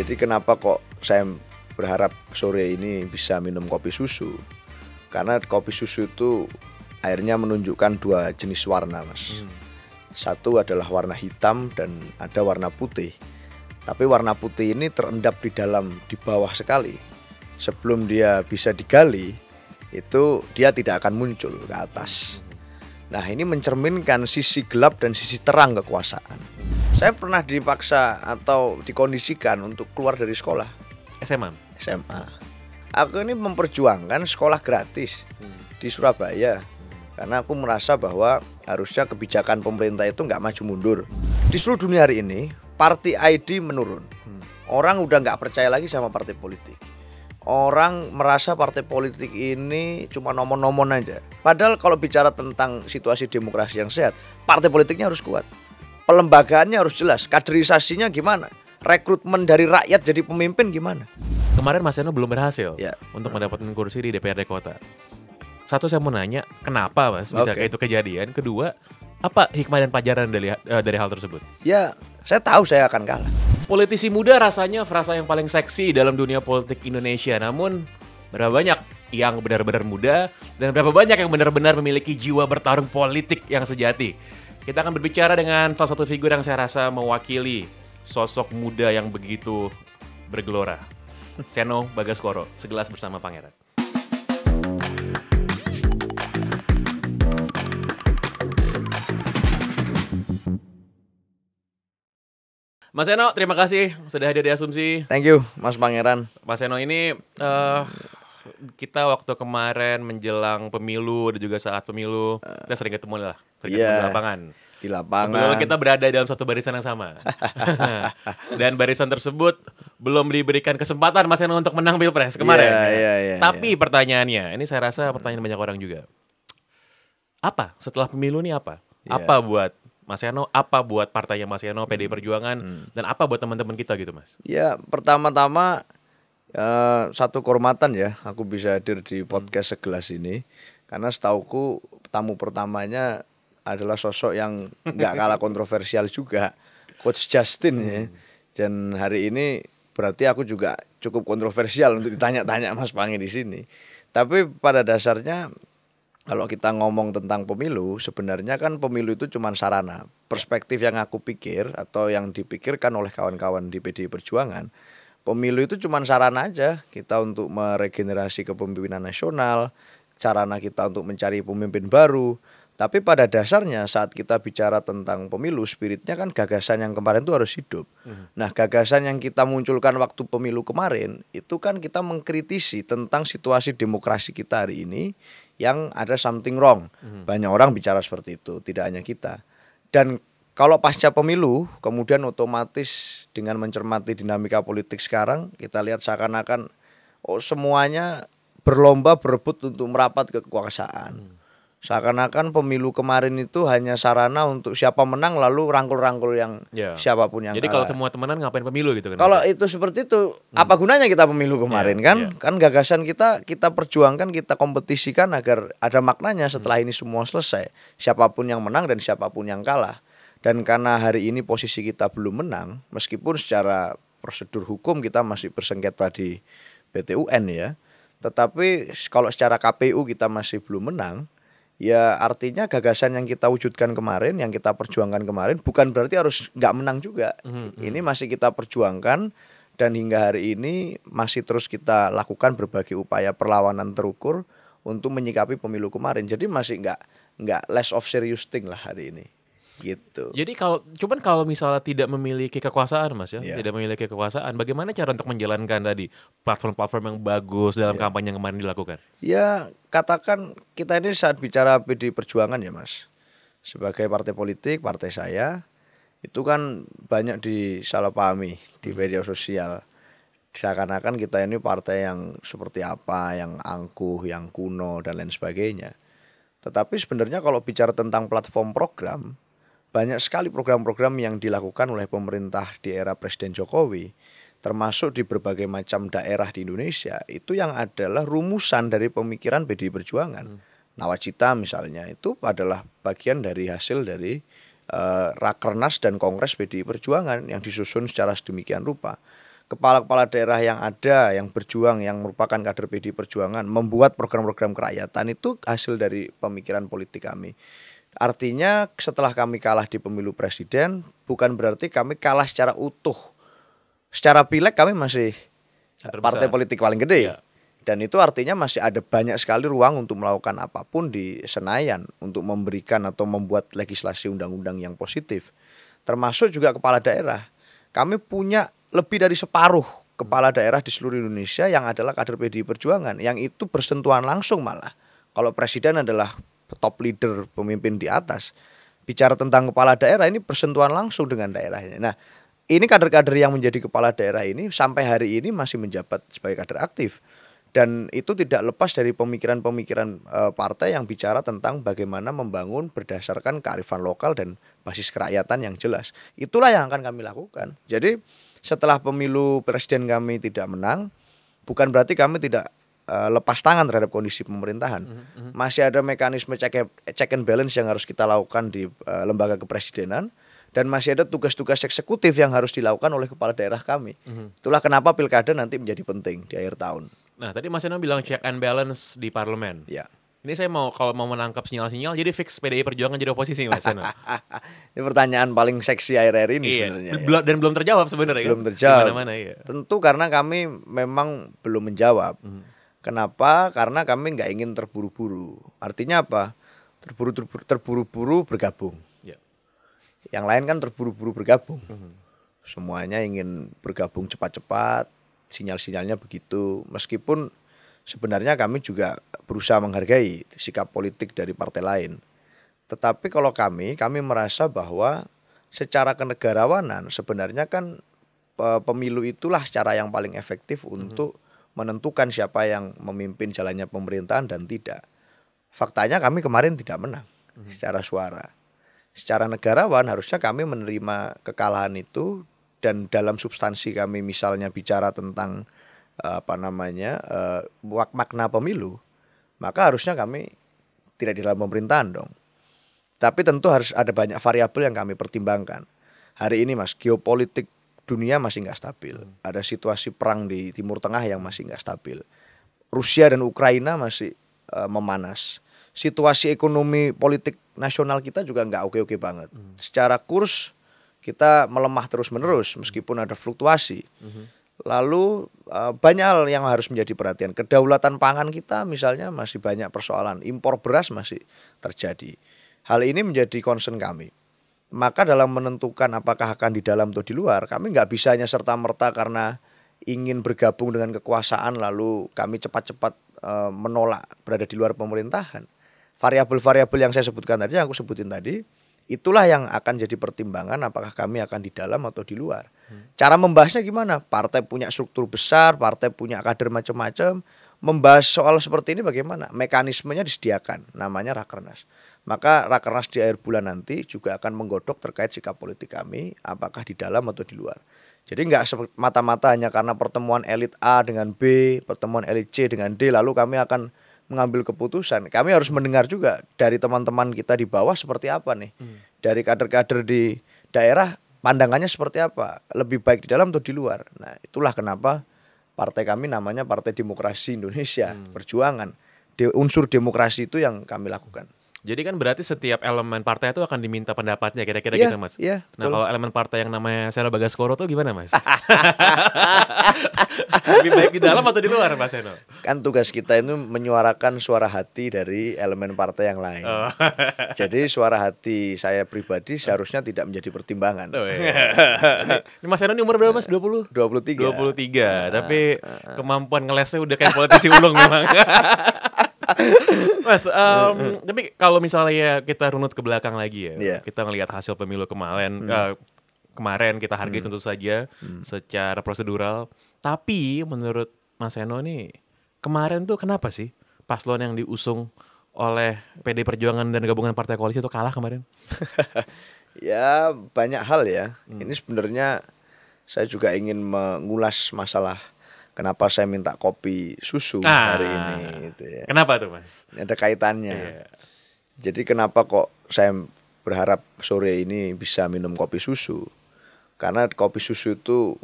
Jadi kenapa kok saya berharap sore ini bisa minum kopi susu? Karena kopi susu itu akhirnya menunjukkan dua jenis warna, Mas. Satu adalah warna hitam dan ada warna putih. Tapi warna putih ini terendap di bawah sekali. Sebelum dia bisa digali, itu dia tidak akan muncul ke atas. Nah, ini mencerminkan sisi gelap dan sisi terang kekuasaan. Saya pernah dipaksa atau dikondisikan untuk keluar dari sekolah SMA. Aku ini memperjuangkan sekolah gratis di Surabaya. Karena aku merasa bahwa harusnya kebijakan pemerintah itu nggak maju mundur. Di seluruh dunia hari ini, party ID menurun. Orang udah nggak percaya lagi sama partai politik. Orang merasa partai politik ini cuma nomor-nomor aja. Padahal kalau bicara tentang situasi demokrasi yang sehat, partai politiknya harus kuat. Pelembagaannya harus jelas, kaderisasinya gimana, rekrutmen dari rakyat jadi pemimpin gimana. Kemarin Mas Eno belum berhasil untuk mendapatkan kursi di DPRD Kota. Satu, saya mau nanya, kenapa Mas bisa kayak itu kejadian? Kedua, apa hikmah dan pelajaran dari hal tersebut? Ya, saya tahu saya akan kalah. Politisi muda rasanya frasa yang paling seksi dalam dunia politik Indonesia. Namun, berapa banyak yang benar-benar muda dan berapa banyak yang benar-benar memiliki jiwa bertarung politik yang sejati? Kita akan berbicara dengan salah satu figur yang saya rasa mewakili sosok muda yang begitu bergelora. Seno Bagaskoro, Segelas Bersama Pangeran. Mas Seno, terima kasih sudah hadir di Asumsi. Thank you, Mas Pangeran. Mas Seno ini kita waktu kemarin menjelang pemilu dan juga saat pemilu kita sering ketemu lah, di lapangan. Di lapangan. Kebetulan kita berada dalam satu barisan yang sama. Dan barisan tersebut belum diberikan kesempatan Mas Seno untuk menang Pilpres kemarin. Tapi pertanyaannya, ini saya rasa pertanyaan banyak orang juga. Apa setelah pemilu ini apa? Apa buat Mas Seno, apa buat partainya Mas Seno, PDI Perjuangan, dan apa buat teman-teman kita gitu, Mas? Ya, pertama-tama satu kehormatan ya, aku bisa hadir di podcast Segelas ini. Karena setauku tamu pertamanya adalah sosok yang nggak kalah kontroversial juga, Coach Justin ya. Dan hari ini berarti aku juga cukup kontroversial untuk ditanya-tanya Mas Pangi di sini. Tapi pada dasarnya kalau kita ngomong tentang pemilu, sebenarnya kan pemilu itu cuma sarana. Perspektif yang aku pikir atau yang dipikirkan oleh kawan-kawan di PDI Perjuangan, pemilu itu cuma sarana aja kita untuk meregenerasi kepemimpinan nasional, sarana kita untuk mencari pemimpin baru. Tapi pada dasarnya saat kita bicara tentang pemilu, spiritnya kan gagasan yang kemarin itu harus hidup. Nah, gagasan yang kita munculkan waktu pemilu kemarin, itu kan kita mengkritisi tentang situasi demokrasi kita hari ini, yang ada something wrong. Banyak orang bicara seperti itu, tidak hanya kita. Dan kalau pasca pemilu, kemudian otomatis dengan mencermati dinamika politik sekarang, kita lihat seakan-akan semuanya berlomba berebut untuk merapat ke kekuasaan. Seakan-akan pemilu kemarin itu hanya sarana untuk siapa menang lalu rangkul-rangkul yang siapapun yang jadi kalah. Kalau semua temenan ngapain pemilu gitu kan? Kalau itu seperti itu, apa gunanya kita pemilu kemarin kan? Kan gagasan kita perjuangkan, kita kompetisikan agar ada maknanya setelah ini semua selesai. Siapapun yang menang dan siapapun yang kalah. Dan karena hari ini posisi kita belum menang, meskipun secara prosedur hukum kita masih bersengketa di PT UN ya. Tetapi kalau secara KPU kita masih belum menang, ya artinya gagasan yang kita wujudkan kemarin, yang kita perjuangkan kemarin bukan berarti harus nggak menang juga. Ini masih kita perjuangkan dan hingga hari ini masih terus kita lakukan berbagai upaya perlawanan terukur untuk menyikapi pemilu kemarin. Jadi masih nggak less of serious thing lah hari ini. Gitu. Jadi kalau misalnya tidak memiliki kekuasaan Mas ya, tidak memiliki kekuasaan, bagaimana cara untuk menjalankan tadi platform-platform yang bagus dalam kampanye yang kemarin dilakukan? Ya, katakan kita ini saat bicara PDI Perjuangan ya Mas, sebagai partai politik, partai saya itu kan banyak disalahpahami di media sosial. Seakan-akan kita ini partai yang seperti apa, yang angkuh, yang kuno dan lain sebagainya. Tetapi sebenarnya kalau bicara tentang platform program, banyak sekali program-program yang dilakukan oleh pemerintah di era Presiden Jokowi, termasuk di berbagai macam daerah di Indonesia, itu yang adalah rumusan dari pemikiran PDI Perjuangan. Nawacita misalnya, itu adalah bagian dari hasil dari Rakernas dan Kongres PDI Perjuangan yang disusun secara sedemikian rupa. kepala-kepala daerah yang ada, yang berjuang, yang merupakan kader PDI Perjuangan, membuat program-program kerakyatan itu hasil dari pemikiran politik kami. Artinya setelah kami kalah di pemilu presiden, bukan berarti kami kalah secara utuh. Secara pileg kami masih partai politik paling gede. Ya. Dan itu artinya masih ada banyak sekali ruang untuk melakukan apapun di Senayan, untuk memberikan atau membuat legislasi undang-undang yang positif. Termasuk juga kepala daerah. Kami punya lebih dari separuh kepala daerah di seluruh Indonesia yang adalah kader PDI Perjuangan, yang itu bersentuhan langsung malah. Kalau presiden adalah top leader, pemimpin di atas, bicara tentang kepala daerah ini bersentuhan langsung dengan daerahnya. Nah, ini kader-kader yang menjadi kepala daerah ini sampai hari ini masih menjabat sebagai kader aktif. Dan itu tidak lepas dari pemikiran-pemikiran partai yang bicara tentang bagaimana membangun berdasarkan kearifan lokal dan basis kerakyatan yang jelas. Itulah yang akan kami lakukan. Jadi setelah pemilu presiden kami tidak menang, bukan berarti kami tidak lepas tangan terhadap kondisi pemerintahan. Masih ada mekanisme check and balance yang harus kita lakukan di lembaga kepresidenan. Dan masih ada tugas-tugas eksekutif yang harus dilakukan oleh kepala daerah kami. Itulah kenapa pilkada nanti menjadi penting di akhir tahun. Nah, tadi Mas Eno bilang check and balance di parlemen. Ya. Ini saya kalau mau menangkap sinyal-sinyal, jadi fix PDI Perjuangan jadi oposisi, Mas Eno. Ini pertanyaan paling seksi akhir-akhir ini sebenarnya. Dan belum terjawab sebenarnya. Belum terjawab. Dimana-mana, iya. Tentu karena kami memang belum menjawab. Kenapa? Karena kami nggak ingin terburu-buru. Artinya apa? Terburu-buru bergabung. Ya. Yang lain kan terburu-buru bergabung. Semuanya ingin bergabung cepat-cepat. Sinyal-sinyalnya begitu. Meskipun sebenarnya kami juga berusaha menghargai sikap politik dari partai lain. Tetapi kalau kami merasa bahwa secara kenegarawanan sebenarnya kan pemilu itulah cara yang paling efektif untuk menentukan siapa yang memimpin jalannya pemerintahan dan tidak. Faktanya kami kemarin tidak menang secara suara. Secara negarawan harusnya kami menerima kekalahan itu. Dan dalam substansi kami misalnya bicara tentang makna pemilu, maka harusnya kami tidak di dalam pemerintahan dong. Tapi tentu harus ada banyak variabel yang kami pertimbangkan. Hari ini Mas, geopolitik dunia masih nggak stabil. Ada situasi perang di Timur Tengah yang masih nggak stabil. Rusia dan Ukraina masih memanas. Situasi ekonomi politik nasional kita juga nggak oke-oke banget. Secara kurs kita melemah terus-menerus meskipun ada fluktuasi. Lalu banyak hal yang harus menjadi perhatian. Kedaulatan pangan kita misalnya masih banyak persoalan. Impor beras masih terjadi. Hal ini menjadi concern kami. Maka dalam menentukan apakah akan di dalam atau di luar, kami nggak bisa hanya serta-merta karena ingin bergabung dengan kekuasaan lalu kami cepat-cepat menolak berada di luar pemerintahan. Variabel-variabel yang saya sebutkan tadi, yang aku sebutin tadi, itulah yang akan jadi pertimbangan apakah kami akan di dalam atau di luar. Cara membahasnya gimana? Partai punya struktur besar, partai punya kader macam-macam. Membahas soal seperti ini bagaimana? Mekanismenya disediakan, namanya Rakernas. Maka Rakernas di akhir bulan nanti juga akan menggodok terkait sikap politik kami, apakah di dalam atau di luar. Jadi nggak mata-mata hanya karena pertemuan elit A dengan B, pertemuan elit C dengan D, lalu kami akan mengambil keputusan. Kami harus mendengar juga dari teman-teman kita di bawah seperti apa nih. Dari kader-kader di daerah pandangannya seperti apa. Lebih baik di dalam atau di luar. Nah itulah kenapa partai kami namanya Partai Demokrasi Indonesia Perjuangan. Unsur demokrasi itu yang kami lakukan. Jadi kan berarti setiap elemen partai itu akan diminta pendapatnya kira-kira gitu Mas. Iya, nah kalau elemen partai yang namanya Seno Bagaskoro tuh gimana Mas? Lebih baik di dalam atau di luar Mas Seno? Kan tugas kita itu menyuarakan suara hati dari elemen partai yang lain. Jadi suara hati saya pribadi seharusnya tidak menjadi pertimbangan. Ini Mas Seno ini umur berapa Mas? 20? 23. 23. Tapi kemampuan ngelesnya udah kayak politisi ulung memang. Mas, tapi kalau misalnya kita runut ke belakang lagi ya, kita ngelihat hasil pemilu kemarin, kita hargai tentu saja secara prosedural. Tapi menurut Mas Seno nih, kemarin tuh kenapa sih paslon yang diusung oleh PD Perjuangan dan gabungan partai koalisi itu kalah kemarin? Ya banyak hal ya. Ini sebenarnya saya juga ingin mengulas masalah kenapa saya minta kopi susu hari ini gitu ya. Kenapa tuh Mas? Ini ada kaitannya. Jadi kenapa kok saya berharap sore ini bisa minum kopi susu? Karena kopi susu itu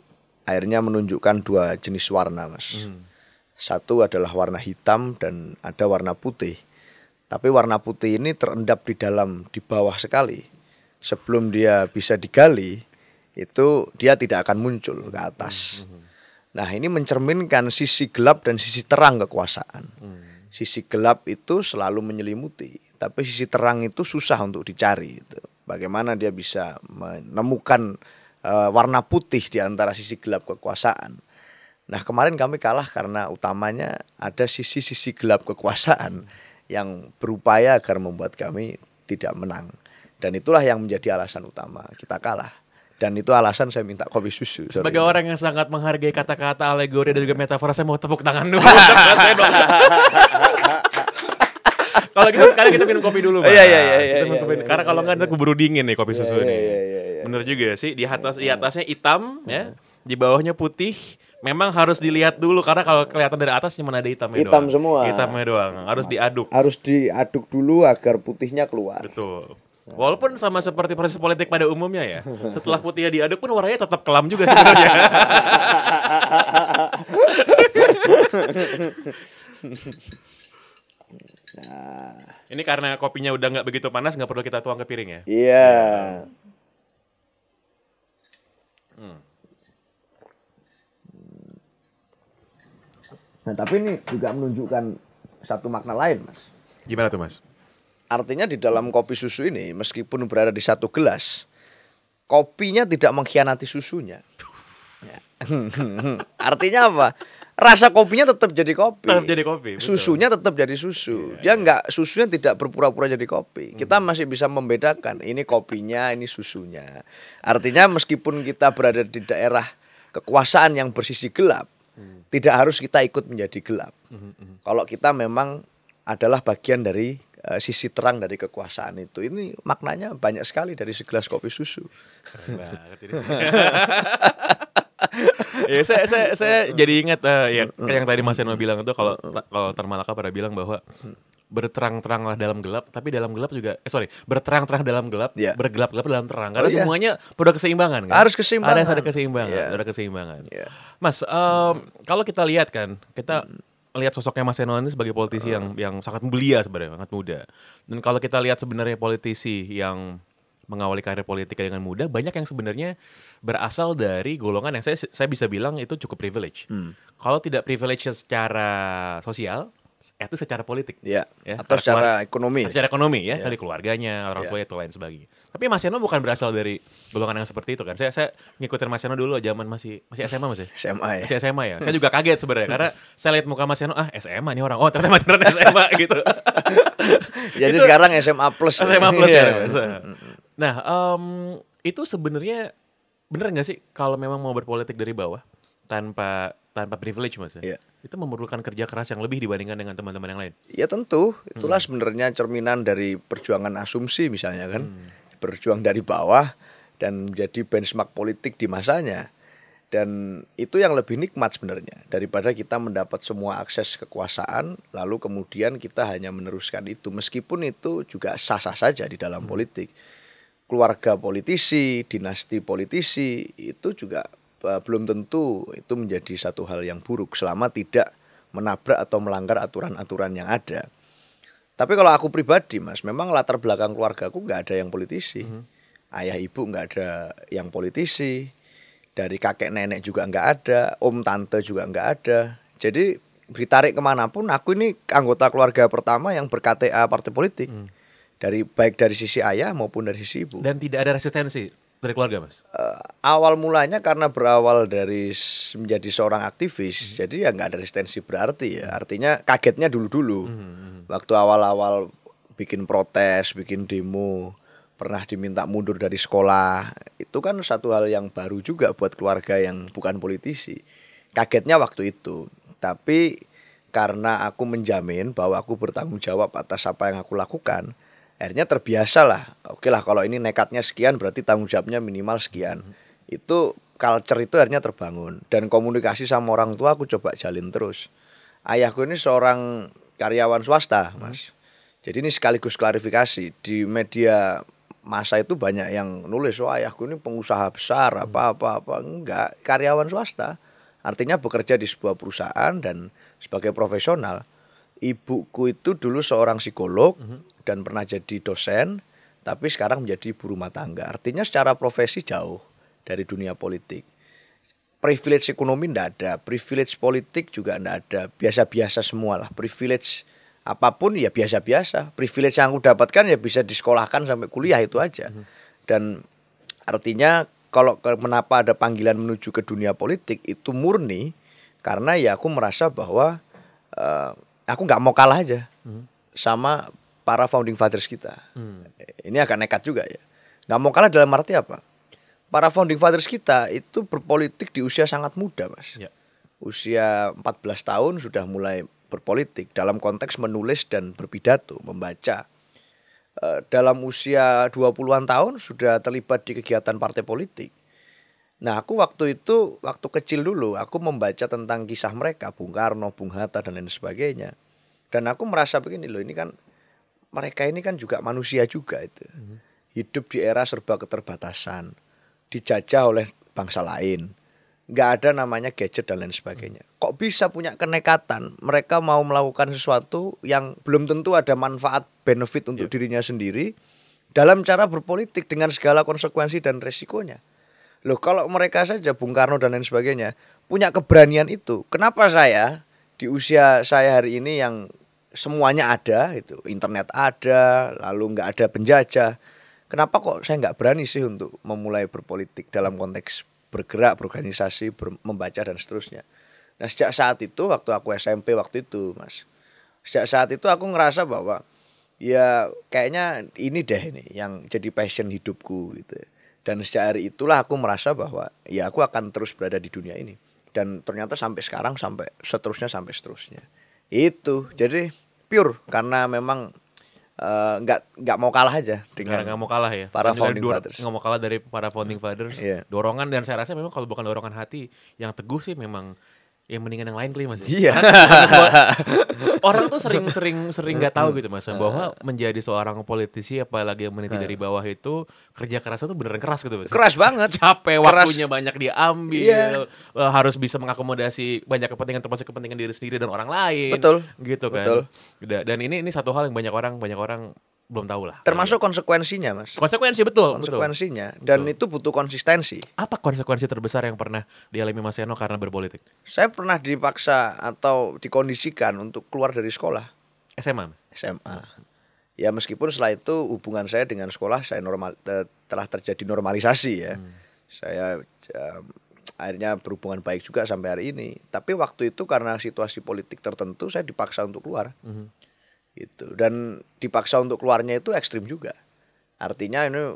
akhirnya menunjukkan dua jenis warna, Mas. Satu adalah warna hitam dan ada warna putih. Tapi warna putih ini terendap di bawah sekali. Sebelum dia bisa digali, itu dia tidak akan muncul ke atas. Nah, ini mencerminkan sisi gelap dan sisi terang kekuasaan. Sisi gelap itu selalu menyelimuti, tapi sisi terang itu susah untuk dicari. Bagaimana dia bisa menemukan warna putih di antara sisi gelap kekuasaan. Nah, kemarin kami kalah karena utamanya ada sisi-sisi gelap kekuasaan yang berupaya agar membuat kami tidak menang. Dan itulah yang menjadi alasan utama kita kalah. Dan itu alasan saya minta kopi susu. Sebagai orang yang sangat menghargai kata-kata, alegori dan juga metafora, saya mau tepuk tangan dulu untuk Mas Seno. Kalau gitu sekarang kita minum kopi dulu, Pak. Kita minum kopi. Karena kalau enggak nanti keburu dingin nih kopi susu ini. Bener juga sih, di atasnya hitam ya, di bawahnya putih. Memang harus dilihat dulu karena kalau kelihatan dari atas cuma ada hitamnya hitam doang. Semua. Hitamnya doang. Harus diaduk. Harus diaduk dulu agar putihnya keluar. Betul. Walaupun sama seperti proses politik pada umumnya ya. Setelah putihnya diaduk pun warnanya tetap kelam juga sebenarnya. Nah, ini karena kopinya udah nggak begitu panas, nggak perlu kita tuang ke piring ya. Iya. Nah, tapi ini juga menunjukkan satu makna lain, Mas. Gimana tuh, Mas? Artinya di dalam kopi susu ini, meskipun berada di satu gelas, kopinya tidak mengkhianati susunya. Ya. Artinya apa? Rasa kopinya tetap jadi kopi. Tetap jadi kopi. Betul. Susunya tetap jadi susu. Dia enggak, susunya tidak berpura-pura jadi kopi. Kita masih bisa membedakan ini kopinya, ini susunya. Artinya meskipun kita berada di daerah kekuasaan yang bersisi gelap, tidak harus kita ikut menjadi gelap. Kalau kita memang adalah bagian dari sisi terang dari kekuasaan itu. Ini maknanya banyak sekali dari segelas kopi susu. Ya, saya jadi ingat ya yang tadi Mas Seno bilang itu kalau Tan Malaka pada bilang bahwa berterang-teranglah dalam gelap, tapi dalam gelap juga berterang-terang dalam gelap, bergelap-gelap dalam terang. Karena semuanya pada keseimbangan kan? Harus keseimbangan. Ada keseimbangan, ada keseimbangan. Mas, kalau kita lihat kan, kita lihat sosoknya Mas Seno ini sebagai politisi yang sangat belia sebenarnya, sangat muda. Dan kalau kita lihat sebenarnya politisi yang mengawali karir politik dengan muda, banyak yang sebenarnya berasal dari golongan yang saya bisa bilang itu cukup privilege. Kalau tidak privilege secara sosial, itu secara politik. Ya. Atau secara ekonomi. Secara ekonomi ya, dari keluarganya, orang tua itu lain sebagainya. Tapi Mas Seno bukan berasal dari golongan yang seperti itu kan. Saya ngikutin Mas Seno dulu zaman masih SMA Mas ya? SMA ya. Masih SMA ya. Saya juga kaget sebenarnya karena saya lihat muka Mas Seno, SMA nih orang. Oh, ternyata beneran SMA gitu. Jadi itu, sekarang SMA plus. SMA plus ya. Nah, itu sebenarnya bener nggak sih kalau memang mau berpolitik dari bawah tanpa privilege, Mas? Itu memerlukan kerja keras yang lebih dibandingkan dengan teman-teman yang lain. Ya tentu, itulah sebenarnya cerminan dari perjuangan asumsi misalnya kan. Berjuang dari bawah dan menjadi benchmark politik di masanya. Dan itu yang lebih nikmat sebenarnya daripada kita mendapat semua akses kekuasaan lalu kemudian kita hanya meneruskan itu. Meskipun itu juga sah-sah saja di dalam politik. Keluarga politisi, dinasti politisi itu juga belum tentu itu menjadi satu hal yang buruk selama tidak menabrak atau melanggar aturan-aturan yang ada. Tapi kalau aku pribadi, Mas, memang latar belakang keluargaku nggak ada yang politisi. Ayah ibu nggak ada yang politisi, dari kakek nenek juga nggak ada, om tante juga nggak ada. Jadi ditarik kemanapun, aku ini anggota keluarga pertama yang ber-KTA partai politik. Baik dari sisi ayah maupun dari sisi ibu. Dan tidak ada resistensi dari keluarga, Mas? Awal mulanya karena berawal dari menjadi seorang aktivis, jadi ya nggak ada resistensi berarti ya. Artinya kagetnya dulu-dulu. Waktu awal-awal bikin protes, bikin demo, pernah diminta mundur dari sekolah. Itu kan satu hal yang baru juga buat keluarga yang bukan politisi. Kagetnya waktu itu. Tapi karena aku menjamin bahwa aku bertanggung jawab atas apa yang aku lakukan, akhirnya terbiasa lah. Oke lah kalau ini nekatnya sekian berarti tanggung jawabnya minimal sekian. Itu culture itu akhirnya terbangun. Dan komunikasi sama orang tua aku coba jalin terus. Ayahku ini seorang karyawan swasta, Mas. Jadi ini sekaligus klarifikasi. Di media masa itu banyak yang nulis, wah ayahku ini pengusaha besar apa. Enggak, karyawan swasta. Artinya bekerja di sebuah perusahaan dan sebagai profesional. Ibuku itu dulu seorang psikolog dan pernah jadi dosen, tapi sekarang menjadi ibu rumah tangga. Artinya secara profesi jauh dari dunia politik. Privilege ekonomi enggak ada, privilege politik juga enggak ada, biasa-biasa semua lah. Privilege apapun ya biasa-biasa. Privilege yang aku dapatkan ya bisa disekolahkan sampai kuliah itu aja. Dan artinya kalau kenapa ada panggilan menuju ke dunia politik itu murni karena ya aku merasa bahwa aku nggak mau kalah aja sama para founding fathers kita. Ini agak nekat juga ya. Nggak mau kalah dalam arti apa? Para founding fathers kita itu berpolitik di usia sangat muda, Mas. Ya. Usia 14 tahun sudah mulai berpolitik dalam konteks menulis dan berpidato, membaca. Dalam usia 20-an tahun sudah terlibat di kegiatan partai politik. Nah, aku waktu kecil dulu, aku membaca tentang kisah mereka, Bung Karno, Bung Hatta, dan lain sebagainya. Dan aku merasa begini loh, mereka ini kan juga manusia juga itu. Hidup di era serba keterbatasan, dijajah oleh bangsa lain. Nggak ada namanya gadget dan lain sebagainya. Kok bisa punya kenekatan mereka mau melakukan sesuatu yang belum tentu ada manfaat benefit untuk dirinya sendiri dalam cara berpolitik dengan segala konsekuensi dan resikonya. Loh, kalau mereka saja Bung Karno dan lain sebagainya punya keberanian itu, kenapa saya di usia saya hari ini yang semuanya ada itu, internet ada, lalu nggak ada penjajah, kenapa kok saya nggak berani sih untuk memulai berpolitik dalam konteks bergerak, berorganisasi, membaca dan seterusnya. Nah, sejak saat itu waktu aku SMP waktu itu, Mas. Sejak saat itu aku ngerasa bahwa ya kayaknya ini yang jadi passion hidupku gitu. Dan sejak hari itulah aku merasa bahwa ya aku akan terus berada di dunia ini. Dan ternyata sampai sekarang sampai seterusnya. Itu. Jadi pure karena memang nggak mau kalah aja dengan nggak mau kalah ya para founding fathers. Nggak mau kalah dari para founding fathers. Dorongan, dan saya rasa memang kalau bukan dorongan hati yang teguh sih memang yang mendingan yang lain kali, Mas. Iya. Orang tuh sering nggak tahu gitu, Mas, bahwa menjadi seorang politisi apalagi yang meniti dari bawah itu kerja kerasnya tuh beneran keras gitu, Mas. Keras banget. Capek, waktunya banyak diambil, harus bisa mengakomodasi banyak kepentingan termasuk kepentingan diri sendiri dan orang lain. Betul. Gitu kan. Betul. Dan ini satu hal yang banyak orang belum tahu lah. Termasuk konsekuensinya, Mas. Konsekuensi betul. Konsekuensinya dan itu butuh konsistensi. Apa konsekuensi terbesar yang pernah dialami Mas Seno karena berpolitik? Saya pernah dipaksa atau dikondisikan untuk keluar dari sekolah. SMA, Mas? SMA. Ya meskipun setelah itu hubungan saya dengan sekolah telah terjadi normalisasi ya. Saya akhirnya berhubungan baik juga sampai hari ini. Tapi waktu itu karena situasi politik tertentu saya dipaksa untuk keluar. Gitu. Dan dipaksa untuk keluarnya itu ekstrim juga. Artinya ini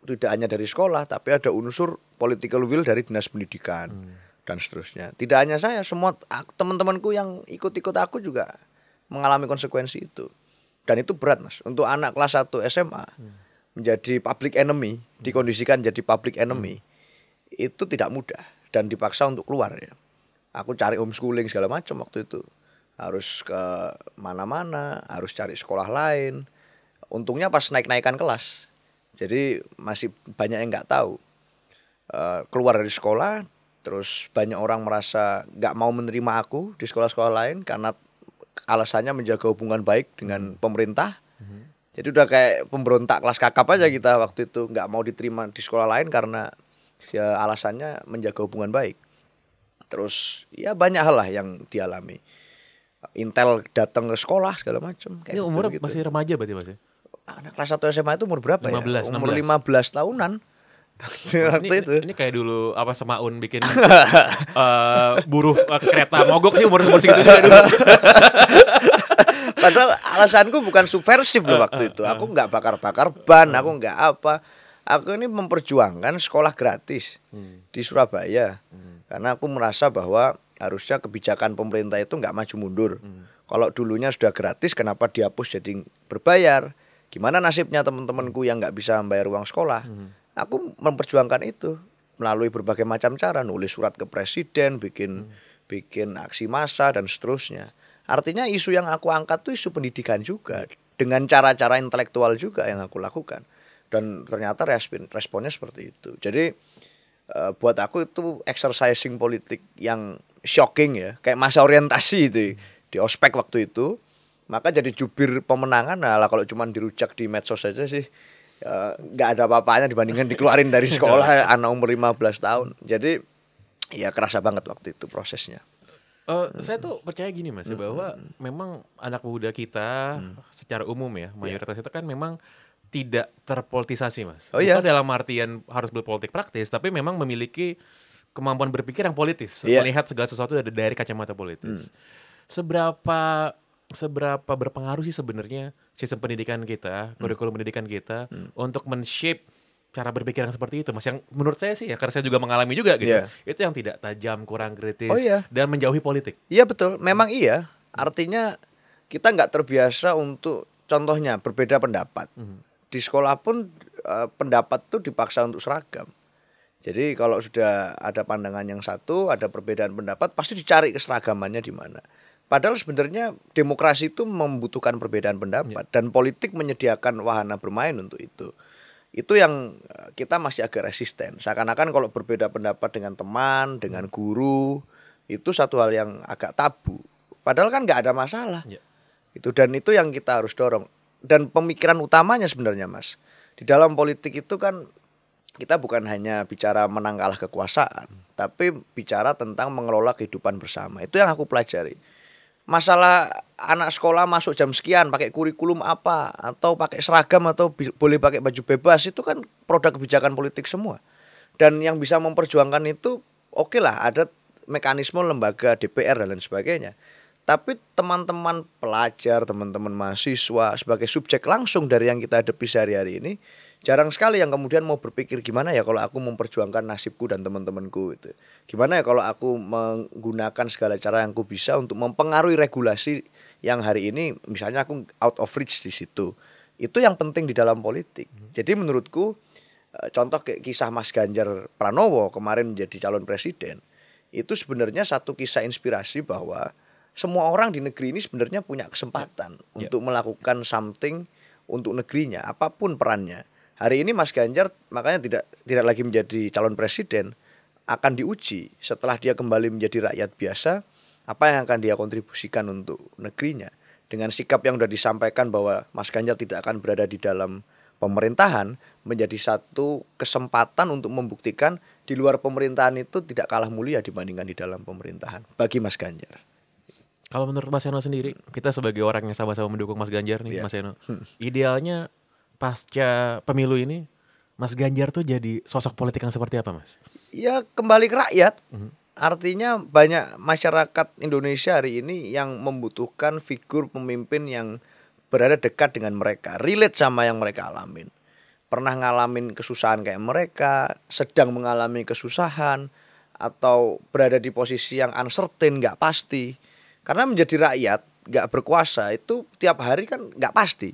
tidak hanya dari sekolah, tapi ada unsur political will dari dinas pendidikan dan seterusnya. Tidak hanya saya, semua teman-temanku yang ikut-ikut aku juga mengalami konsekuensi itu. Dan itu berat, Mas. Untuk anak kelas 1 SMA menjadi public enemy, dikondisikan jadi public enemy, itu tidak mudah dan dipaksa untuk keluar ya. Aku cari homeschooling segala macam waktu itu. Harus ke mana-mana, harus cari sekolah lain. Untungnya pas naik-naikan kelas, jadi masih banyak yang nggak tahu. Keluar dari sekolah, terus banyak orang merasa nggak mau menerima aku di sekolah-sekolah lain karena alasannya menjaga hubungan baik dengan pemerintah. Jadi udah kayak pemberontak kelas kakap aja kita waktu itu, nggak mau diterima di sekolah lain karena ya alasannya menjaga hubungan baik. Terus ya banyak hal lah yang dialami. Intel datang ke sekolah segala macam. Ini umurnya masih remaja berarti, Mas? Anak kelas 1 SMA itu umur berapa 15, ya? Umur 15 tahunan. Waktu itu. Ini kayak dulu Semaun bikin buruh kereta mogok sih umur segitu juga dulu. Padahal alasanku bukan subversif loh waktu itu. Aku nggak bakar-bakar ban, aku nggak apa. Aku ini memperjuangkan sekolah gratis di Surabaya. Karena aku merasa bahwa harusnya kebijakan pemerintah itu nggak maju mundur. Kalau dulunya sudah gratis, kenapa dihapus jadi berbayar? Gimana nasibnya teman-temanku yang nggak bisa membayar uang sekolah? Aku memperjuangkan itu melalui berbagai macam cara, nulis surat ke presiden, bikin aksi massa dan seterusnya. Artinya isu yang aku angkat itu isu pendidikan juga, dengan cara-cara intelektual juga yang aku lakukan. Dan ternyata responnya seperti itu. Jadi buat aku itu exercising politik yang shocking ya, kayak masa orientasi itu di ospek waktu itu. Maka jadi jubir pemenangan. Nah kalau cuma dirujak di medsos saja sih nggak ada apa-apanya dibandingkan dikeluarin dari sekolah anak umur 15 tahun. Jadi ya kerasa banget waktu itu prosesnya. Saya tuh percaya gini Mas, bahwa memang anak muda kita secara umum ya, mayoritas itu kan memang tidak terpolitisasi Mas. Bukan dalam artian harus berpolitik praktis, tapi memang memiliki kemampuan berpikir yang politis, melihat segala sesuatu dari kacamata politis. Seberapa berpengaruh sih sebenarnya sistem pendidikan kita, kurikulum pendidikan kita untuk men-shape cara berpikir yang seperti itu Mas, yang menurut saya sih ya, karena saya juga mengalami juga gitu, itu yang tidak tajam, kurang kritis, dan menjauhi politik. Iya betul, memang iya, artinya kita nggak terbiasa untuk contohnya berbeda pendapat. Di sekolah pun pendapat tuh dipaksa untuk seragam. Jadi kalau sudah ada pandangan yang satu, ada perbedaan pendapat, pasti dicari keseragamannya di mana. Padahal sebenarnya demokrasi itu membutuhkan perbedaan pendapat dan politik menyediakan wahana bermain untuk itu. Itu yang kita masih agak resisten. Seakan-akan kalau berbeda pendapat dengan teman, dengan guru, itu satu hal yang agak tabu. Padahal kan nggak ada masalah. Itu dan itu yang kita harus dorong. Dan pemikiran utamanya sebenarnya Mas, di dalam politik itu kan kita bukan hanya bicara menang kalah kekuasaan, tapi bicara tentang mengelola kehidupan bersama. Itu yang aku pelajari. Masalah anak sekolah masuk jam sekian pakai kurikulum apa atau pakai seragam atau boleh pakai baju bebas, itu kan produk kebijakan politik semua. Dan yang bisa memperjuangkan itu oke lah, ada mekanisme lembaga DPR dan lain sebagainya. Tapi teman-teman pelajar, teman-teman mahasiswa sebagai subjek langsung dari yang kita hadapi sehari-hari ini, jarang sekali yang kemudian mau berpikir gimana ya kalau aku memperjuangkan nasibku dan teman-temanku itu. Gimana ya kalau aku menggunakan segala cara yang aku bisa untuk mempengaruhi regulasi yang hari ini misalnya aku out of reach di situ. Itu yang penting di dalam politik. Jadi menurutku contoh kayak kisah Mas Ganjar Pranowo kemarin menjadi calon presiden, itu sebenarnya satu kisah inspirasi bahwa semua orang di negeri ini sebenarnya punya kesempatan untuk melakukan something untuk negerinya, apapun perannya. Hari ini Mas Ganjar makanya tidak lagi menjadi calon presiden, akan diuji setelah dia kembali menjadi rakyat biasa, apa yang akan dia kontribusikan untuk negerinya. Dengan sikap yang sudah disampaikan bahwa Mas Ganjar tidak akan berada di dalam pemerintahan, menjadi satu kesempatan untuk membuktikan di luar pemerintahan itu tidak kalah mulia dibandingkan di dalam pemerintahan bagi Mas Ganjar. Kalau menurut Mas Seno sendiri, kita sebagai orang yang sama-sama mendukung Mas Ganjar nih, Mas Seno, idealnya pasca pemilu ini, Mas Ganjar tuh jadi sosok politik yang seperti apa, Mas? Ya kembali ke rakyat. Artinya banyak masyarakat Indonesia hari ini yang membutuhkan figur pemimpin yang berada dekat dengan mereka, relate sama yang mereka alamin. Pernah ngalamin kesusahan kayak mereka, sedang mengalami kesusahan, atau berada di posisi yang uncertain, gak pasti. Karena menjadi rakyat, gak berkuasa, itu tiap hari kan gak pasti.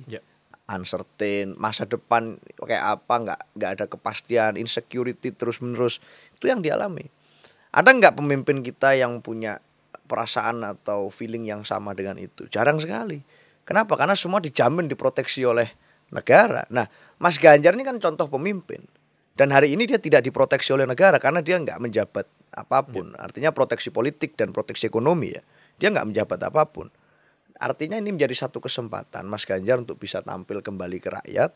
Uncertain, masa depan kayak apa, gak ada kepastian, insecurity terus-menerus. Itu yang dialami. Ada gak pemimpin kita yang punya perasaan atau feeling yang sama dengan itu? Jarang sekali. Kenapa? Karena semua dijamin, diproteksi oleh negara. Nah, Mas Ganjar ini kan contoh pemimpin. Dan hari ini dia tidak diproteksi oleh negara karena dia gak menjabat apapun. Artinya proteksi politik dan proteksi ekonomi ya. Dia nggak menjabat apapun. Artinya ini menjadi satu kesempatan Mas Ganjar untuk bisa tampil kembali ke rakyat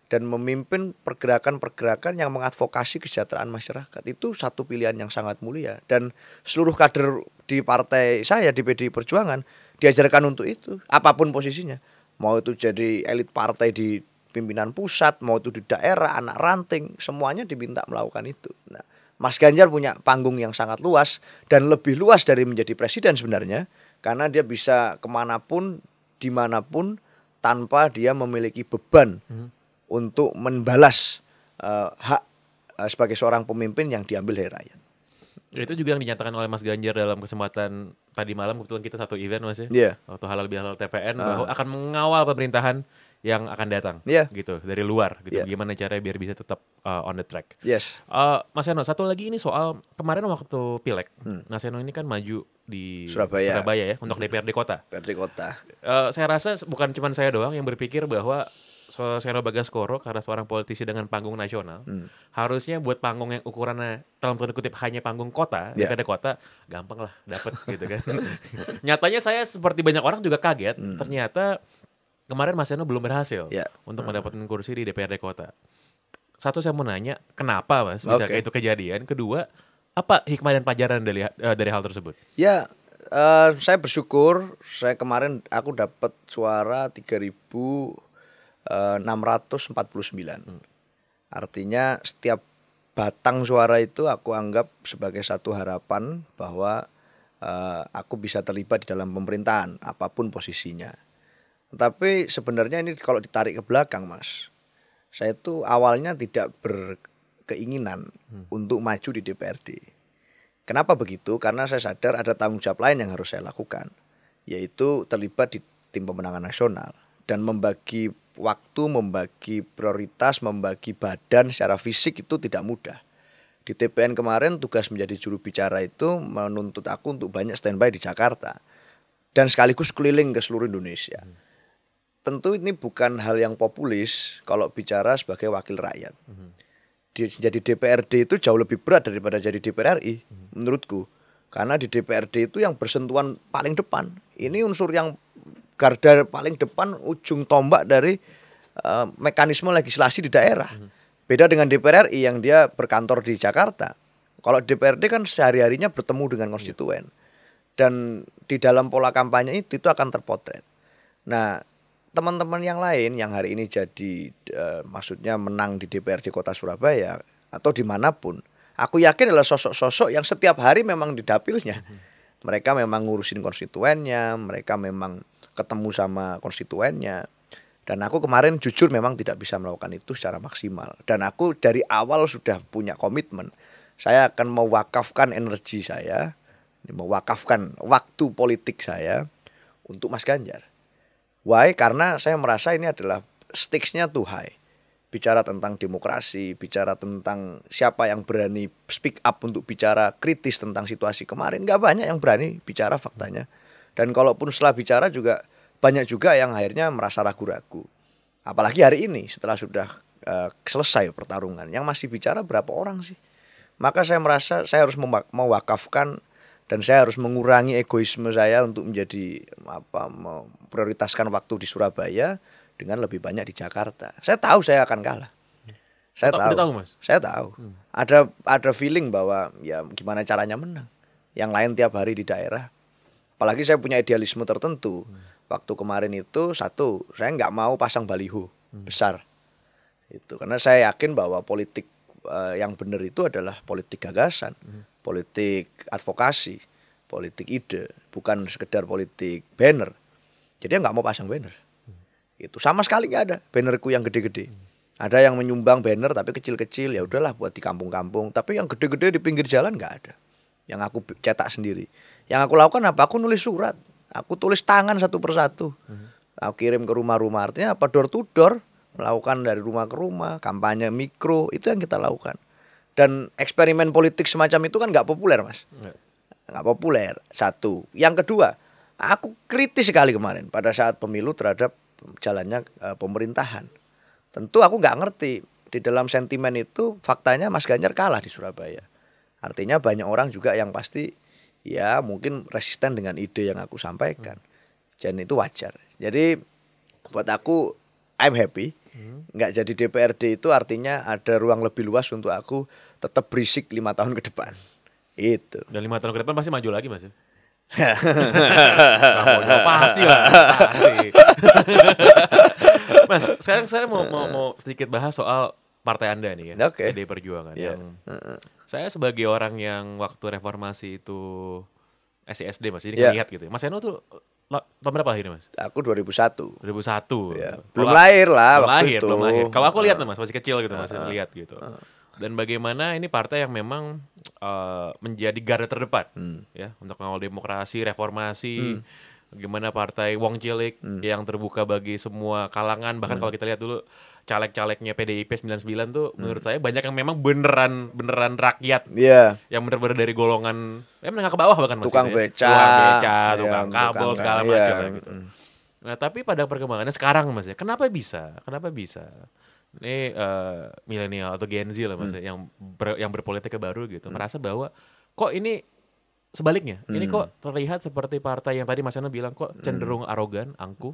dan memimpin pergerakan-pergerakan yang mengadvokasi kesejahteraan masyarakat. Itu satu pilihan yang sangat mulia. Dan seluruh kader di partai saya, di PDI Perjuangan, diajarkan untuk itu. Apapun posisinya. Mau itu jadi elit partai di pimpinan pusat, mau itu di daerah, anak ranting, semuanya diminta melakukan itu. Nah, Mas Ganjar punya panggung yang sangat luas dan lebih luas dari menjadi presiden sebenarnya, karena dia bisa kemanapun, dimanapun tanpa dia memiliki beban untuk membalas hak sebagai seorang pemimpin yang diambil dari rakyat. Itu juga yang dinyatakan oleh Mas Ganjar dalam kesempatan tadi malam, kebetulan kita satu event Mas ya, waktu Halal Bihalal TPN, bahwa akan mengawal pemerintahan yang akan datang, gitu dari luar, gitu. Gimana caranya biar bisa tetap on the track. Mas Seno, satu lagi ini soal kemarin waktu pileg, Mas Seno ini kan maju di Surabaya ya untuk DPRD kota. DPRD kota. Saya rasa bukan cuma saya doang yang berpikir bahwa Seno Bagaskoro karena seorang politisi dengan panggung nasional, harusnya buat panggung yang ukurannya dalam tanda kutip hanya panggung kota, pilkada kota, gampang lah dapet gitu kan. Nyatanya saya seperti banyak orang juga kaget, ternyata kemarin Mas Seno belum berhasil untuk mendapatkan kursi di DPRD kota. Satu, saya mau nanya, kenapa Mas bisa kayak itu kejadian? Kedua, apa hikmah dan pelajaran dari hal tersebut? Ya, saya bersyukur. Saya kemarin aku dapat suara 3.649. Artinya setiap batang suara itu aku anggap sebagai satu harapan bahwa aku bisa terlibat di dalam pemerintahan apapun posisinya. Tapi sebenarnya ini kalau ditarik ke belakang, Mas, saya itu awalnya tidak berkeinginan untuk maju di DPRD. Kenapa begitu? Karena saya sadar ada tanggung jawab lain yang harus saya lakukan, yaitu terlibat di tim pemenangan nasional dan membagi waktu, membagi prioritas, membagi badan secara fisik itu tidak mudah. Di TPN kemarin tugas menjadi juru bicara itu menuntut aku untuk banyak standby di Jakarta dan sekaligus keliling ke seluruh Indonesia. Tentu ini bukan hal yang populis kalau bicara sebagai wakil rakyat. Jadi DPRD itu jauh lebih berat daripada jadi DPR RI menurutku. Karena di DPRD itu yang bersentuhan paling depan. Ini unsur yang garda paling depan, ujung tombak dari mekanisme legislasi di daerah. Beda dengan DPR RI yang dia berkantor di Jakarta. Kalau DPRD kan sehari-harinya bertemu dengan konstituen. Dan di dalam pola kampanye itu akan terpotret. Nah, teman-teman yang lain yang hari ini jadi maksudnya menang di DPRD Kota Surabaya atau dimanapun, aku yakin adalah sosok-sosok yang setiap hari memang di dapilnya. Mereka memang ngurusin konstituennya, mereka memang ketemu sama konstituennya. Dan aku kemarin jujur memang tidak bisa melakukan itu secara maksimal. Dan aku dari awal sudah punya komitmen, saya akan mewakafkan energi saya, mewakafkan waktu politik saya untuk Mas Ganjar. Why? Karena saya merasa ini adalah stakes-nya too high. Bicara tentang demokrasi, bicara tentang siapa yang berani speak up untuk bicara kritis tentang situasi kemarin. Gak banyak yang berani bicara faktanya. Dan kalaupun setelah bicara juga banyak juga yang akhirnya merasa ragu-ragu. Apalagi hari ini setelah sudah selesai pertarungan. Yang masih bicara berapa orang sih? Maka saya merasa saya harus mewakafkan dan saya harus mengurangi egoisme saya untuk menjadi memprioritaskan waktu di Surabaya dengan lebih banyak di Jakarta. Saya tahu saya akan kalah. Saya tahu, Mas. Saya tahu. Ada feeling bahwa ya gimana caranya menang. Yang lain tiap hari di daerah. Apalagi saya punya idealisme tertentu. Waktu kemarin itu satu, saya nggak mau pasang baliho besar. Itu karena saya yakin bahwa politik yang benar itu adalah politik gagasan. Politik advokasi, politik ide, bukan sekedar politik banner. Jadi nggak mau pasang banner. Itu sama sekali nggak ada bannerku yang gede-gede. Ada yang menyumbang banner tapi kecil-kecil, ya udahlah buat di kampung-kampung. Tapi yang gede-gede di pinggir jalan nggak ada. Yang aku cetak sendiri. Yang aku lakukan apa? Aku nulis surat. Aku tulis tangan satu persatu. Aku kirim ke rumah-rumah. Artinya apa? Door to door, melakukan dari rumah ke rumah, kampanye mikro, itu yang kita lakukan. Dan eksperimen politik semacam itu kan nggak populer, Mas. Nggak populer, satu. Yang kedua, aku kritis sekali kemarin pada saat pemilu terhadap jalannya pemerintahan. Tentu aku nggak ngerti. Di dalam sentimen itu faktanya Mas Ganjar kalah di Surabaya. Artinya banyak orang juga yang pasti ya mungkin resisten dengan ide yang aku sampaikan. Dan itu wajar. Jadi buat aku, I'm happy. Nggak jadi DPRD itu artinya ada ruang lebih luas untuk aku tetap berisik 5 tahun ke depan. Itu. Dan 5 tahun ke depan pasti maju lagi, Mas. Pasti lah, pasti. Mas, sekarang saya mau sedikit bahas soal partai Anda nih ya, Okay. PDI Perjuangan. Yang saya sebagai orang yang waktu reformasi itu SD Mas, jadi ngelihat gitu. Mas Seno tuh tahun berapa lahirnya, Mas? Aku 2001. 2001. Ya. Belum lahir lah belum waktu lahir, itu. Belum lahir. Kalau aku lihat Mas, masih kecil gitu Mas, lihat gitu. Dan bagaimana ini partai yang memang menjadi garda terdepan ya untuk mengawal demokrasi, reformasi. Gimana partai Wong Cilik yang terbuka bagi semua kalangan, bahkan kalau kita lihat dulu caleg-calegnya PDIP 99 tuh menurut saya banyak yang memang beneran rakyat. Yang bener-bener dari golongan menengah ke bawah bahkan Mas, tukang gitu ya. beca, Tukang kabel segala macam gitu. Nah, tapi pada perkembangannya sekarang Mas ya, kenapa bisa? Kenapa bisa? Ini milenial atau Gen Z lah Mas ya, yang berpolitik baru gitu, merasa bahwa kok ini sebaliknya, ini kok terlihat seperti partai yang tadi Mas Yana bilang kok cenderung arogan, angkuh,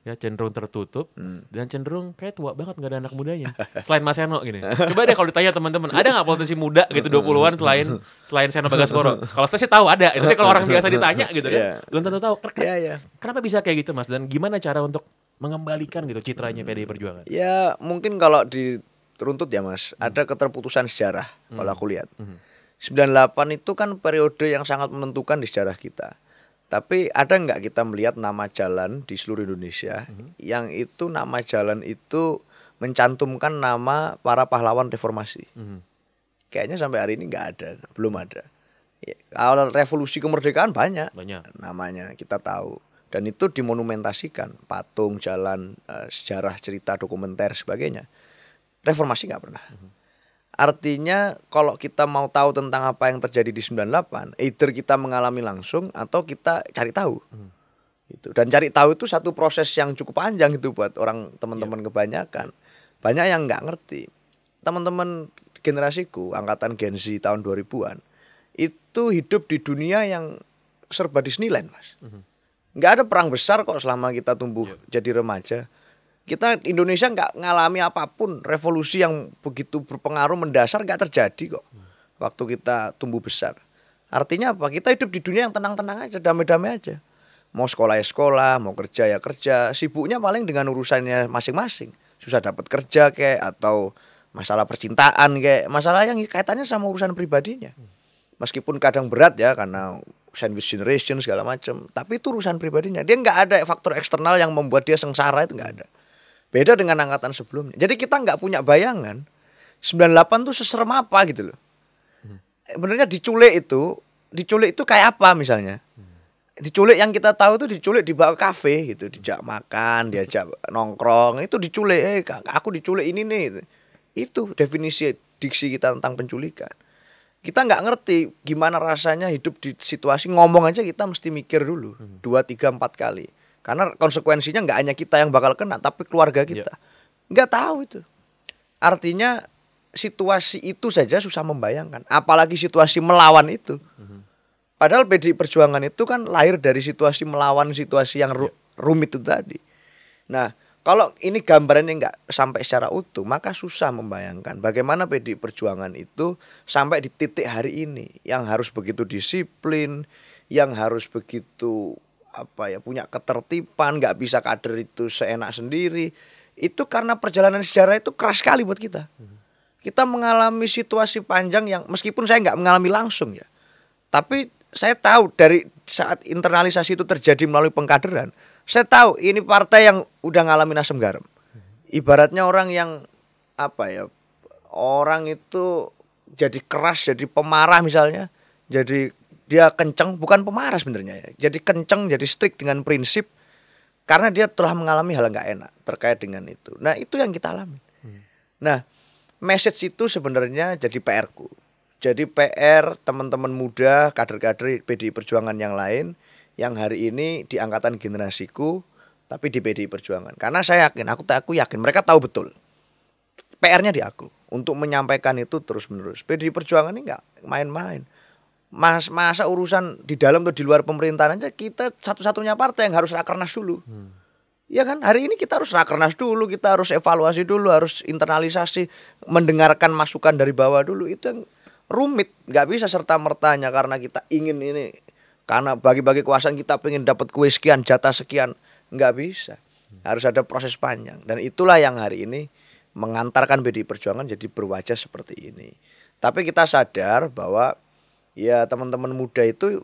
ya cenderung tertutup, dan cenderung kayak tua banget nggak ada anak mudanya. Selain Mas Seno gini. Coba deh kalau ditanya teman-teman, ada nggak politisi muda gitu 20-an selain Seno Bagaskoro? Kalau saya sih tahu ada, tapi kalau orang biasa ditanya gitu kan, belum tentu tahu. Kenapa bisa kayak gitu Mas? Dan gimana cara untuk mengembalikan gitu citranya PDI Perjuangan? Ya mungkin kalau dituntut ya Mas, ada keterputusan sejarah kalau aku lihat. 98 itu kan periode yang sangat menentukan di sejarah kita. Tapi ada nggak kita melihat nama jalan di seluruh Indonesia yang itu nama jalan itu mencantumkan nama para pahlawan reformasi? Kayaknya sampai hari ini nggak ada, belum ada. Ya, awal revolusi kemerdekaan banyak namanya kita tahu. Dan itu dimonumentasikan, patung, jalan, sejarah, cerita, dokumenter, sebagainya. Reformasi nggak pernah. Artinya kalau kita mau tahu tentang apa yang terjadi di 98, either kita mengalami langsung atau kita cari tahu. Gitu. Dan cari tahu itu satu proses yang cukup panjang itu buat orang teman-teman kebanyakan. Banyak yang nggak ngerti. Teman-teman generasiku, angkatan Gen Z tahun 2000-an, itu hidup di dunia yang serba Disneyland, Mas. Nggak ada perang besar kok selama kita tumbuh jadi remaja. Kita Indonesia nggak ngalami apapun revolusi yang begitu berpengaruh mendasar, nggak terjadi kok waktu kita tumbuh besar. Artinya apa? Kita hidup di dunia yang tenang-tenang aja, damai-damai aja. Mau sekolah ya sekolah, mau kerja ya kerja. Sibuknya paling dengan urusannya masing-masing. Susah dapat kerja kayak atau masalah percintaan kayak masalah yang kaitannya sama urusan pribadinya. Meskipun kadang berat ya karena sandwich generation segala macam, tapi itu urusan pribadinya. Dia nggak ada faktor eksternal yang membuat dia sengsara, itu nggak ada. Beda dengan angkatan sebelumnya. Jadi kita nggak punya bayangan 98 tuh seserem apa gitu loh. Sebenarnya diculik itu kayak apa misalnya? Diculik yang kita tahu itu diculik dibawa ke kafe gitu, dijak makan, diajak nongkrong, itu diculik. Aku diculik ini nih. Itu definisi diksi kita tentang penculikan. Kita nggak ngerti gimana rasanya hidup di situasi ngomong aja kita mesti mikir dulu 2, 3, 4 kali. Karena konsekuensinya nggak hanya kita yang bakal kena, tapi keluarga kita. Nggak tahu itu. Artinya situasi itu saja susah membayangkan. Apalagi situasi melawan itu. Padahal PDI Perjuangan itu kan lahir dari situasi melawan situasi yang rumit itu tadi. Nah, kalau ini gambarannya nggak sampai secara utuh, maka susah membayangkan bagaimana PDI Perjuangan itu sampai di titik hari ini. Yang harus begitu disiplin, yang harus begitu punya ketertiban, nggak bisa kader itu seenak sendiri. Itu karena perjalanan sejarah itu keras sekali buat kita. Kita mengalami situasi panjang yang meskipun saya nggak mengalami langsung ya, tapi saya tahu dari saat internalisasi itu terjadi melalui pengkaderan, saya tahu ini partai yang udah ngalamin asam garam. Ibaratnya orang yang orang itu jadi keras, jadi pemarah misalnya, jadi dia kenceng, bukan pemarah sebenarnya ya. Jadi kenceng, jadi strict dengan prinsip karena dia telah mengalami hal nggak enak terkait dengan itu. Nah, itu yang kita alami. Nah, message itu sebenarnya jadi PR-ku. Jadi PR teman-teman muda, kader-kader PDI Perjuangan yang lain yang hari ini di angkatan generasiku tapi di PDI Perjuangan. Karena saya yakin, aku yakin mereka tahu betul. PR-nya di aku untuk menyampaikan itu terus-menerus. PDI Perjuangan ini nggak main-main. Masa urusan di dalam atau di luar pemerintahan aja kita satu-satunya partai yang harus rakernas dulu. Ya kan, hari ini kita harus rakernas dulu, kita harus evaluasi dulu, harus internalisasi, mendengarkan masukan dari bawah dulu. Itu yang rumit, nggak bisa serta-mertanya karena kita ingin ini, karena bagi-bagi kekuasaan kita pengen dapat kue sekian, jatah sekian, nggak bisa. Harus ada proses panjang dan itulah yang hari ini mengantarkan PDI Perjuangan jadi berwajah seperti ini. Tapi kita sadar bahwa ya teman-teman muda itu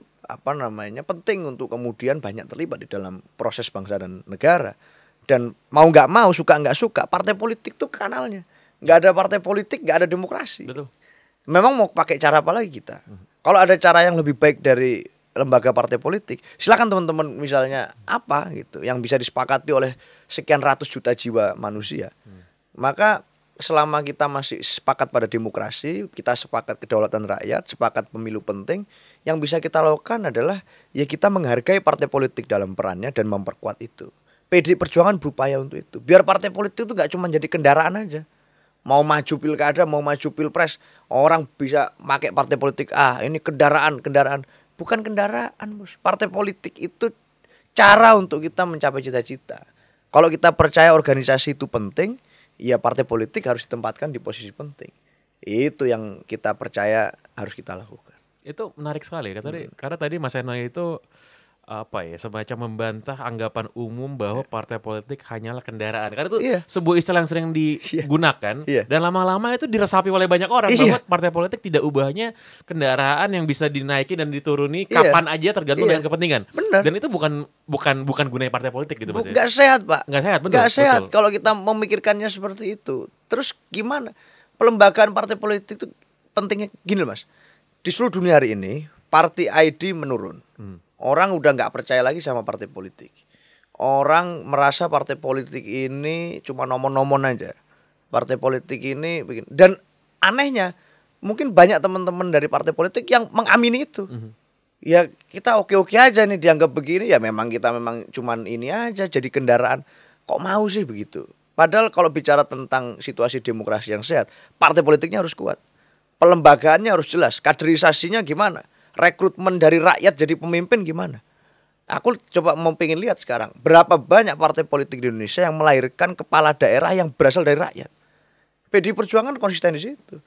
penting untuk kemudian banyak terlibat di dalam proses bangsa dan negara. Dan mau nggak mau, suka nggak suka, partai politik tuh kanalnya. Nggak ada partai politik, nggak ada demokrasi. Betul. Memang mau pakai cara apa lagi kita? Kalau ada cara yang lebih baik dari lembaga partai politik, silakan teman-teman misalnya gitu yang bisa disepakati oleh sekian ratus juta jiwa manusia. Maka selama kita masih sepakat pada demokrasi, kita sepakat kedaulatan rakyat, sepakat pemilu penting, yang bisa kita lakukan adalah ya kita menghargai partai politik dalam perannya dan memperkuat itu. PDI Perjuangan berupaya untuk itu. Biar partai politik itu nggak cuma jadi kendaraan aja. Mau maju pilkada, mau maju pilpres, orang bisa pakai partai politik. Ini kendaraan. Bukan kendaraan, Bos. Partai politik itu cara untuk kita mencapai cita-cita. Kalau kita percaya organisasi itu penting, ya partai politik harus ditempatkan di posisi penting. Itu yang kita percaya harus kita lakukan. Itu menarik sekali karena tadi Mas Eno itu semacam membantah anggapan umum bahwa partai politik hanyalah kendaraan. Karena itu sebuah istilah yang sering digunakan dan lama-lama itu diresapi oleh banyak orang bahwa partai politik tidak ubahnya kendaraan yang bisa dinaiki dan dituruni kapan aja tergantung dengan kepentingan. Benar. Dan itu bukan gunanya partai politik gitu Mas. Enggak sehat, Pak. Enggak sehat, betul. Enggak sehat kalau kita memikirkannya seperti itu. Terus gimana? Pelembagaan partai politik itu pentingnya gini, Mas. Di seluruh dunia hari ini, party ID menurun. Orang udah nggak percaya lagi sama partai politik. Orang merasa partai politik ini cuma nomor-nomor aja. Partai politik ini bikin. Dan anehnya, mungkin banyak teman-teman dari partai politik yang mengamini itu. Ya kita oke-oke aja nih dianggap begini. Ya memang kita cuman ini aja jadi kendaraan. Kok mau sih begitu? Padahal kalau bicara tentang situasi demokrasi yang sehat, partai politiknya harus kuat. Pelembagaannya harus jelas. Kaderisasinya gimana? Rekrutmen dari rakyat jadi pemimpin gimana? Aku coba mau pengen lihat sekarang berapa banyak partai politik di Indonesia yang melahirkan kepala daerah yang berasal dari rakyat. PDI Perjuangan konsisten di situ.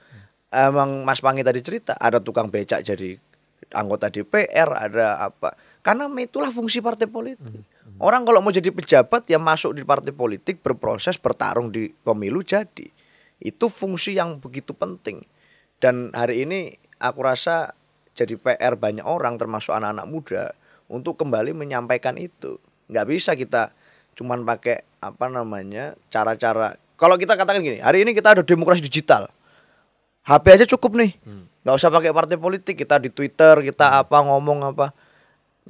Emang Mas Pangi tadi cerita ada tukang becak jadi anggota DPR, ada apa? Karena itulah fungsi partai politik. Orang kalau mau jadi pejabat ya masuk di partai politik, berproses, bertarung di pemilu jadi. Itu fungsi yang begitu penting. Dan hari ini aku rasa jadi PR banyak orang termasuk anak-anak muda untuk kembali menyampaikan itu. Nggak bisa kita cuman pakai cara-cara. Kalau kita katakan gini, hari ini kita ada demokrasi digital. HP aja cukup nih. Nggak usah pakai partai politik, kita di Twitter, kita ngomong apa.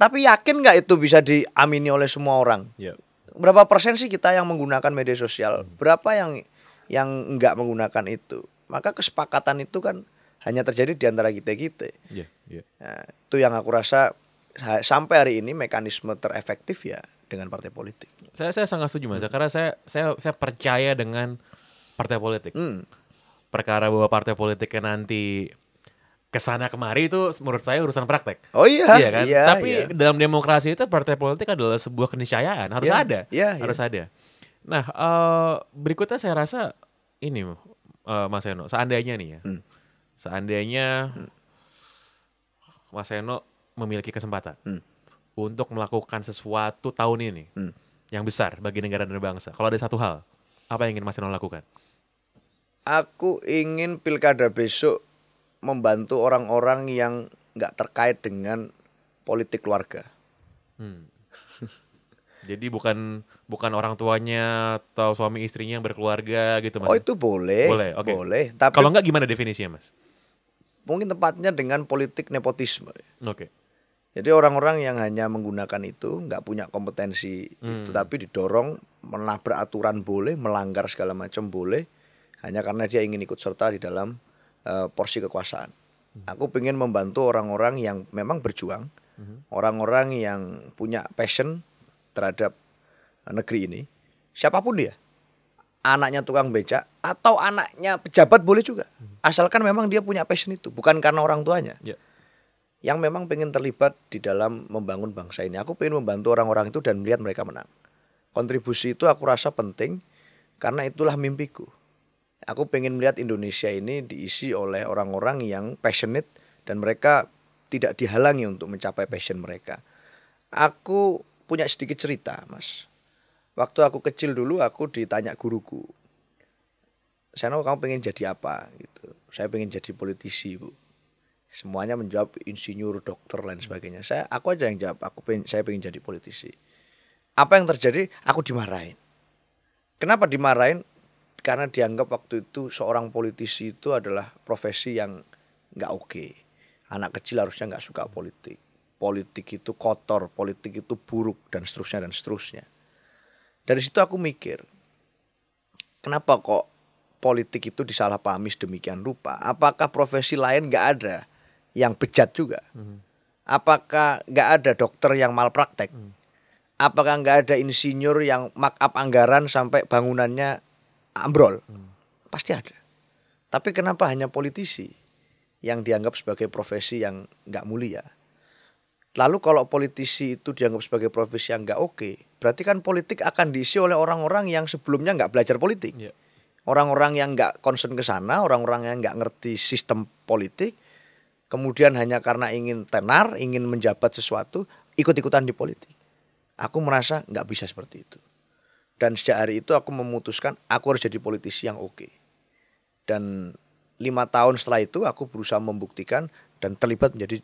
Tapi yakin nggak itu bisa diamini oleh semua orang? Berapa persen sih kita yang menggunakan media sosial? Berapa yang nggak menggunakan itu? Maka kesepakatan itu kan hanya terjadi di antara kita-kita. Nah, itu yang aku rasa sampai hari ini mekanisme terefektif ya dengan partai politik. Saya sangat setuju Mas, karena saya percaya dengan partai politik. Perkara bahwa partai politiknya nanti kesana kemari itu menurut saya urusan praktek. Oh iya kan? Tapi dalam demokrasi itu partai politik adalah sebuah keniscayaan, harus ada. Harus ada. Nah, berikutnya saya rasa ini Mas Eno, seandainya nih ya. Seandainya Mas Eno memiliki kesempatan untuk melakukan sesuatu tahun ini yang besar bagi negara dan bangsa. Kalau ada satu hal, apa yang ingin Mas Eno lakukan? Aku ingin pilkada besok membantu orang-orang yang nggak terkait dengan politik keluarga. Jadi bukan orang tuanya atau suami istrinya yang berkeluarga gitu Mas? Oh itu boleh. Okay. Boleh. Tapi kalau enggak gimana definisinya Mas? Mungkin tepatnya dengan politik nepotisme. Oke. Jadi orang-orang yang hanya menggunakan itu, nggak punya kompetensi itu, tapi didorong menabrak aturan boleh, melanggar segala macam boleh, hanya karena dia ingin ikut serta di dalam porsi kekuasaan. Aku ingin membantu orang-orang yang memang berjuang, orang-orang yang punya passion terhadap negeri ini, siapapun dia. Anaknya tukang becak atau anaknya pejabat boleh juga, asalkan memang dia punya passion itu, bukan karena orang tuanya yang memang pengen terlibat di dalam membangun bangsa ini. Aku pengen membantu orang-orang itu dan melihat mereka menang. Kontribusi itu aku rasa penting karena itulah mimpiku. Aku pengen melihat Indonesia ini diisi oleh orang-orang yang passionate dan mereka tidak dihalangi untuk mencapai passion mereka. Aku punya sedikit cerita, Mas. Waktu aku kecil dulu aku ditanya guruku, "Seno, kamu pengen jadi apa?" gitu. "Saya pengen jadi politisi, Bu." Semuanya menjawab insinyur, dokter, lain sebagainya. Aku aja yang jawab, saya pengen jadi politisi. Apa yang terjadi? Aku dimarahin. Kenapa dimarahin? Karena dianggap waktu itu seorang politisi itu adalah profesi yang nggak oke. Anak kecil harusnya nggak suka politik. Politik itu kotor, politik itu buruk, dan seterusnya dan seterusnya. Dari situ aku mikir, kenapa kok politik itu disalahpahami sedemikian rupa? Apakah profesi lain nggak ada yang bejat juga? Apakah nggak ada dokter yang malpraktek? Apakah nggak ada insinyur yang markup anggaran sampai bangunannya ambrol? Pasti ada. Tapi kenapa hanya politisi yang dianggap sebagai profesi yang nggak mulia? Lalu kalau politisi itu dianggap sebagai profesi yang nggak oke, berarti kan politik akan diisi oleh orang-orang yang sebelumnya nggak belajar politik. Iya. Orang-orang yang nggak concern ke sana, orang-orang yang nggak ngerti sistem politik, kemudian hanya karena ingin tenar, ingin menjabat sesuatu, ikut-ikutan di politik. Aku merasa nggak bisa seperti itu. Dan sejak hari itu aku memutuskan aku harus jadi politisi yang oke. Dan 5 tahun setelah itu aku berusaha membuktikan dan terlibat menjadi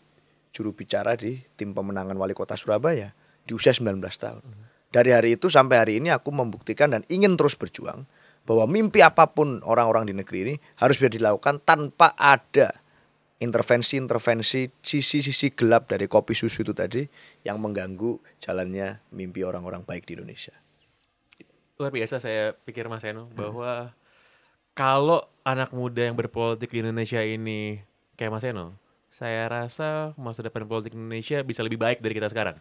juru bicara di tim pemenangan wali kota Surabaya di usia 19 tahun. Dari hari itu sampai hari ini aku membuktikan dan ingin terus berjuang bahwa mimpi apapun orang-orang di negeri ini harus bisa dilakukan tanpa ada intervensi-intervensi sisi-sisi gelap dari kopi susu itu tadi yang mengganggu jalannya mimpi orang-orang baik di Indonesia. Luar biasa saya pikir Mas Eno bahwa kalau anak muda yang berpolitik di Indonesia ini kayak Mas Eno, saya rasa masa depan politik Indonesia bisa lebih baik dari kita sekarang.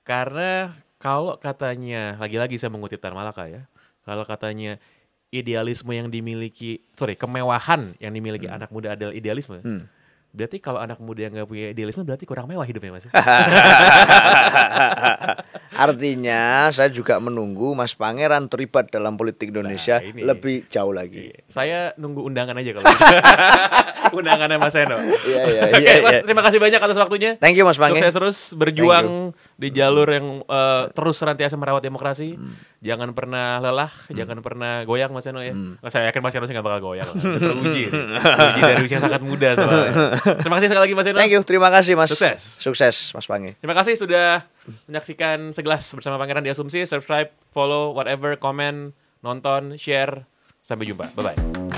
Karena kalau katanya, lagi-lagi saya mengutip Tan Malaka ya, kalau katanya kemewahan yang dimiliki anak muda adalah idealisme, berarti kalau anak muda yang nggak punya idealisme berarti kurang mewah hidupnya Mas. Artinya saya juga menunggu Mas Pangeran terlibat dalam politik Indonesia lebih jauh lagi. Saya nunggu undangan aja kalau undangannya Mas Eno. Iya. Mas, terima kasih banyak atas waktunya. Thank you Mas Pange. Sukses terus berjuang di jalur yang terus senantiasa merawat demokrasi. Jangan pernah lelah, jangan pernah goyang Mas Eno ya. Saya yakin Mas Eno sih nggak bakal goyang. Teruji dari usia sangat muda soalnya. Terima kasih sekali lagi Mas Eno. Thank you, terima kasih Mas. Sukses Mas Pange. Terima kasih sudah menyaksikan Segelas bersama Pangeran di Asumsi. Subscribe, follow, whatever, komen, nonton, share. Sampai jumpa. Bye-bye.